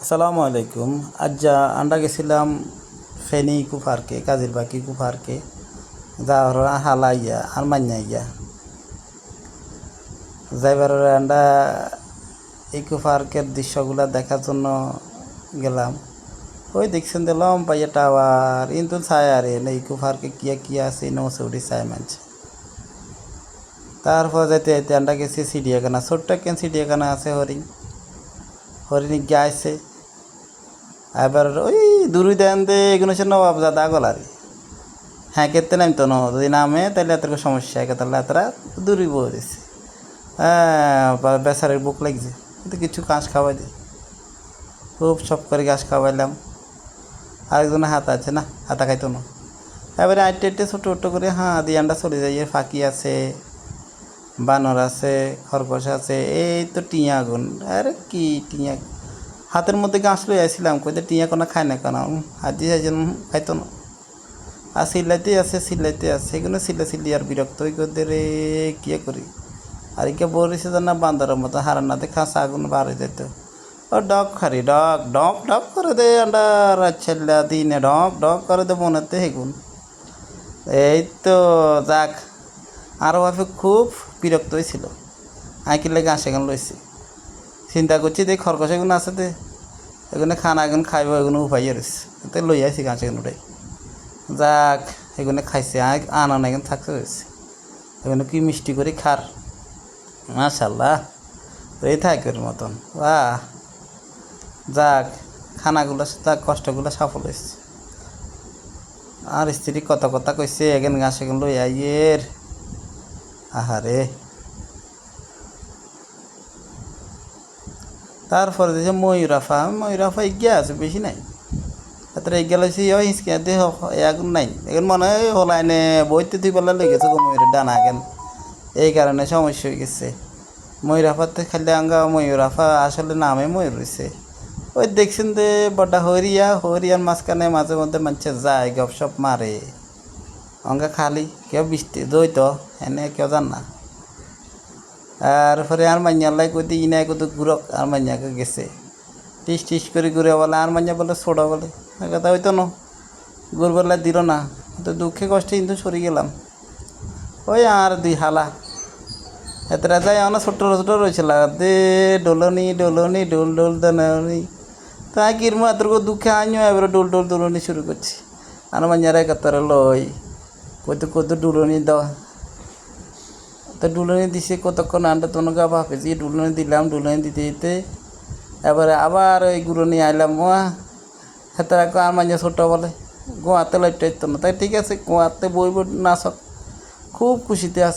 আসসালামু আলাইকুম। আজ আমরা গেছিলাম ফেনী ইকো পার্কে, কাজিরবাগ ইকো পার্কে। যাওয়ার হালা ইয়া আর মান্যা ইয়া যাইবার আমরা ইকো পার্কের দৃশ্যগুলো দেখার জন্য গেলাম। ওই দেখছেন দিলাম পাইয়া টাওয়ার কিন্তু ছায় আর ইকো পার্কে কিয়া কিয়া আছে নৌসৌড়ি ছায় মানছে। তারপর যাইতে যাইতে আমরা গেছি চিড়িয়াখানা, ছোট্ট কেন চিড়িয়াখানা আছে, হরিণ হরিণ গিয়ে আসছে। এবার ওই দূরই দেন দে এগুলো হচ্ছে নবাবজাদা গলারি। হ্যাঁ কেতে নামতো না, যদি নামে তাহলে এত সমস্যা, তাহলে এতটা দূরই বয়ে দিচ্ছে। হ্যাঁ বেচারের বুক লাগছে, কিন্তু কিছু ঘাস খাওয়াই দিই, খুব সব করে ঘাস খাওয়াইলাম। আরেকজনে হাতা আছে না, হাতা খাইতো না। এবারে আইটে আইটে ছোটো ছোটো করে দিয়ে আন্ডা চলে যাই। ফাঁকি আছে, বানর আছে, খরগোশ আছে, এই তো টিয়া আগুন। আরে কি টিয়া হাতের মধ্যে গাছ লই আসছিলাম, কইতে টিয়া কোনো খায় না কেন, হাত দিয়ে যাইছেন খাইতো না। আর সিলাইতে আছে এগুলো সিলি আর বিরক্ত হয়ে করতে রে কিয়ে করি। আর কে বলিছে না বান্দরের মতো হারান্নাতে খাঁচা আগুন বাড়ি যেত। ও ডগ খারি ডগ ডগ ডগ করে দে আন্ডার ছেলে দিনে ডগ ডগ করে দে মনেতে হেগুন। এই তো যাক, আরও ভাবে খুব বিরক্ত হয়েছিল। আইকিলে গাছ এগুলো লইছি, চিন্তা করছি যে খরগোশ এগুলো আছে দে, এগুলো খানা এগুলো খাইব, এগুলো উপায় রয়েছে তো লই আইছি গাছ এগুলো উঠাই। যাক এগুলো খাইছে, আনন্দ এখানে থাকতে হয়েছে। এগুলো কি মিষ্টি করে খার, মাশাল্লাহ এই থাকের মতন। বাহ যাক, খানাগুলো তার কষ্টগুলো সফল হয়েছে। আর স্ত্রী কত কথা কইছে, এখানে গাছ এগুলো লই আইয়ের। আহারে তারপরে দিয়েছে ময়ূরাফা এগিয়ে আছে, বেশি নাই। তারপরে এগিয়ে লইছি ওই হিসকে দেহ এখন নাই, এখন মনে হয় হলাইনে বইতে তুই বলা লেগেছে গো ময়ূরের ডানা এখন, এই কারণে সমস্যা হয়ে গেছে। ময়ূরাফাতে খালি আঙ্গা ময়ূরাফা আসলে নামে ময়ূর রয়েছে। ওই দেখছেন যে বড়া হরিয়ার মাঝখানে মাঝে মধ্যে মানুষের যায় গপসপ মারে, অঙ্গা খালি কেউ বৃষ্টি দইত এনে কেউ জান না। তারপরে আর মাইয়ালাই কইতে ইনায় কত ঘুরক, আর মাইয়াকে গেছে টিস টিস করে ঘুরে বলে, আর মাইয়া বলে ছোড়া বলে, কথা হইতো না ঘুর বলে দিল না। তো দুঃখে কষ্টে কিন্তু সরে গেলাম। ওই আর দুই হালা এতটা যাই আমার ছোট ছোটো রয়েছিল দে ডোলনি ডোলনি ডোল ডোল দনি, তাই কিরম এত দুঃখে আইও এবার ডোল ডোল দোলনি শুরু করছি। আর মাইয়ারা কতরে লই কত ডুলনি দাও, তো ডুলনি দিছে কতক্ষণ আন্ডা তনকা ভাবেছি ডুলনি দিলাম। ডুলনি দিতে দিতে এবারে আবার ওই গুঁড়নি আইলাম। হেতে আর মাইয়া ছোটো বলে গোয়াতে লইতে না, তাই ঠিক আছে গোয়াতে বইব নাচক, খুব খুশিতে আছে।